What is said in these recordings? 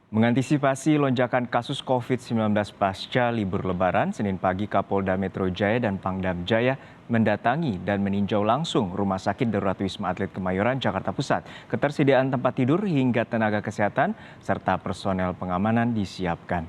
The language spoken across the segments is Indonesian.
Mengantisipasi lonjakan kasus COVID-19 pasca libur Lebaran, Senin pagi Kapolda Metro Jaya dan Pangdam Jaya mendatangi dan meninjau langsung Rumah Sakit Darurat Wisma Atlet Kemayoran, Jakarta Pusat. Ketersediaan tempat tidur hingga tenaga kesehatan serta personel pengamanan disiapkan.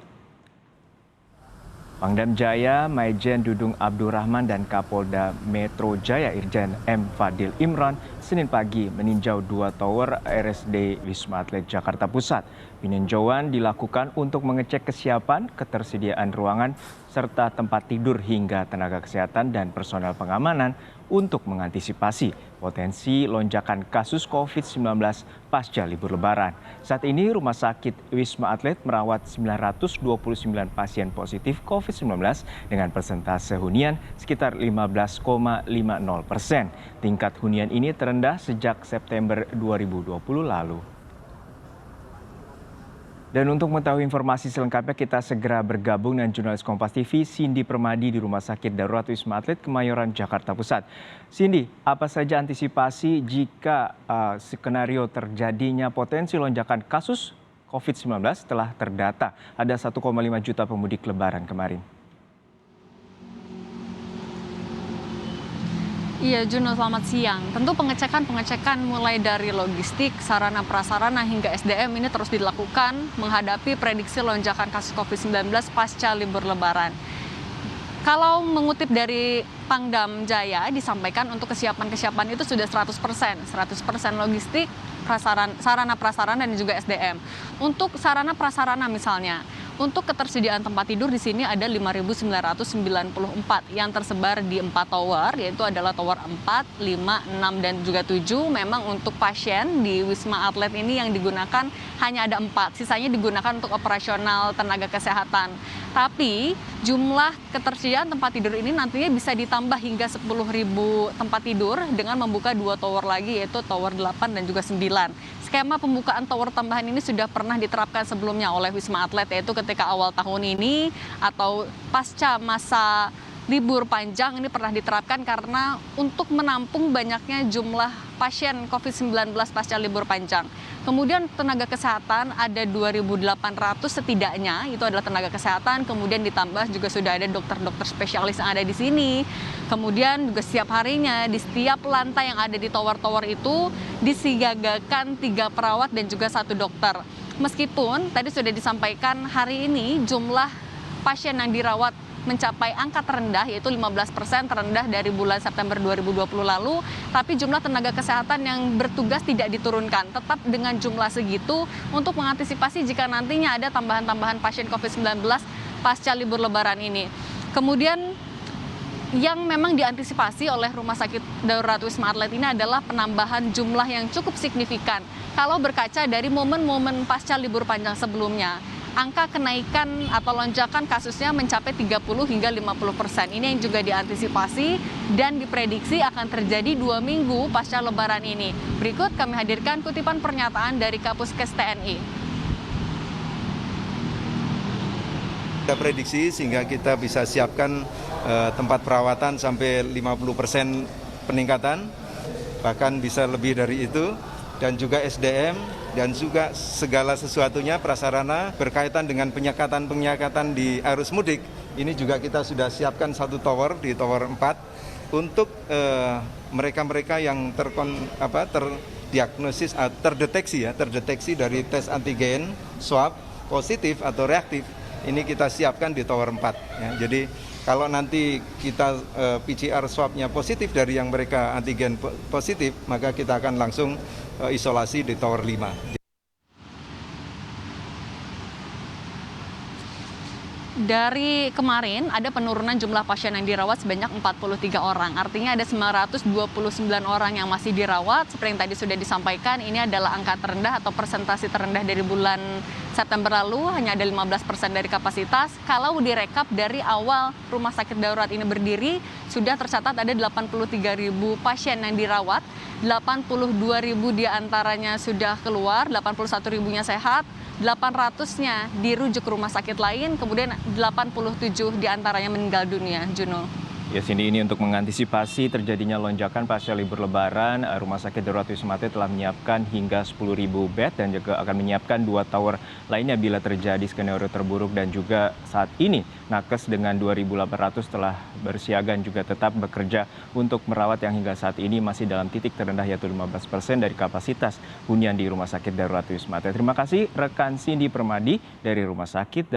Pangdam Jaya, Maijen Dudung Abdurrahman dan Kapolda Metro Jaya Irjen M. Fadil Imran Senin pagi meninjau 2 tower RSD Wisma Atlet Jakarta Pusat. Peninjauan dilakukan untuk mengecek kesiapan, ketersediaan ruangan, serta tempat tidur hingga tenaga kesehatan dan personel pengamanan untuk mengantisipasi potensi lonjakan kasus COVID-19 pasca libur Lebaran. Saat ini Rumah Sakit Wisma Atlet merawat 929 pasien positif COVID-19 dengan persentase hunian sekitar 15,50%. Tingkat hunian ini terendah sejak September 2020 lalu. Dan untuk mengetahui informasi selengkapnya kita segera bergabung dengan jurnalis Kompas TV Cindy Permadi di Rumah Sakit Darurat Wisma Atlet Kemayoran, Jakarta Pusat. Cindy, apa saja antisipasi jika skenario terjadinya potensi lonjakan kasus COVID-19 telah terdata ada 1,5 juta pemudik Lebaran kemarin? Iya, Juno, selamat siang. Tentu pengecekan mulai dari logistik, sarana prasarana hingga SDM ini terus dilakukan menghadapi prediksi lonjakan kasus COVID-19 pasca libur Lebaran. Kalau mengutip dari Pangdam Jaya disampaikan untuk kesiapan itu sudah 100%, 100% logistik, sarana prasarana dan juga SDM. Untuk sarana prasarana misalnya, untuk ketersediaan tempat tidur di sini ada 5.994 yang tersebar di 4 tower, yaitu adalah tower 4, 5, 6, dan juga 7. Memang untuk pasien di Wisma Atlet ini yang digunakan hanya ada 4, sisanya digunakan untuk operasional tenaga kesehatan. Tapi jumlah ketersediaan tempat tidur ini nantinya bisa ditambah hingga 10.000 tempat tidur dengan membuka 2 tower lagi, yaitu tower 8 dan juga 9. Skema pembukaan tower tambahan ini sudah pernah diterapkan sebelumnya oleh Wisma Atlet, yaitu ketika awal tahun ini atau pasca masa libur panjang ini pernah diterapkan karena untuk menampung banyaknya jumlah pasien COVID-19 pasca libur panjang. Kemudian tenaga kesehatan ada 2.800 setidaknya, itu adalah tenaga kesehatan, kemudian ditambah juga sudah ada dokter-dokter spesialis yang ada di sini. Kemudian juga setiap harinya di setiap lantai yang ada di tower-tower itu disiagakan 3 perawat dan juga 1 dokter. Meskipun tadi sudah disampaikan hari ini jumlah pasien yang dirawat mencapai angka terendah, yaitu 15% terendah dari bulan September 2020 lalu, tapi jumlah tenaga kesehatan yang bertugas tidak diturunkan, tetap dengan jumlah segitu untuk mengantisipasi jika nantinya ada tambahan-tambahan pasien COVID-19 pasca libur Lebaran ini. Kemudian yang memang diantisipasi oleh Rumah Sakit Darurat Wisma Atlet ini adalah penambahan jumlah yang cukup signifikan. Kalau berkaca dari momen-momen pasca libur panjang sebelumnya, angka kenaikan atau lonjakan kasusnya mencapai 30 hingga 50%. Ini yang juga diantisipasi dan diprediksi akan terjadi 2 minggu pasca Lebaran ini. Berikut kami hadirkan kutipan pernyataan dari Kapuskes TNI. Kita prediksi sehingga kita bisa siapkan tempat perawatan sampai 50% peningkatan, bahkan bisa lebih dari itu, dan juga SDM, dan juga segala sesuatunya prasarana berkaitan dengan penyekatan di arus mudik. Ini juga kita sudah siapkan 1 tower di tower 4 untuk mereka-mereka yang terdiagnosis, terdeteksi dari tes antigen, swab, positif atau reaktif. Ini kita siapkan di tower 4. Ya. Jadi kalau nanti kita PCR swabnya positif dari yang mereka antigen positif, maka kita akan langsung isolasi di tower 5. Dari kemarin ada penurunan jumlah pasien yang dirawat sebanyak 43 orang. Artinya ada 929 orang yang masih dirawat. Seperti yang tadi sudah disampaikan, ini adalah angka terendah atau persentase terendah dari bulan September lalu, hanya ada 15% dari kapasitas. Kalau direkap dari awal Rumah Sakit Darurat ini berdiri, sudah tercatat ada 83.000 pasien yang dirawat, 82.000 diantaranya sudah keluar, 81.000-nya sehat, 800-nya dirujuk ke rumah sakit lain, kemudian 87 diantaranya meninggal dunia, Juno. Ya, Cindy, ini untuk mengantisipasi terjadinya lonjakan pasca libur Lebaran, Rumah Sakit Darurat Wisma Atlet telah menyiapkan hingga 10.000 bed dan juga akan menyiapkan 2 tower lainnya bila terjadi skenario terburuk, dan juga saat ini Nakes dengan 2.800 telah bersiaga dan juga tetap bekerja untuk merawat yang hingga saat ini masih dalam titik terendah, yaitu 15% dari kapasitas hunian di Rumah Sakit Darurat Wisma Atlet. Terima kasih rekan Cindy Permadi dari Rumah Sakit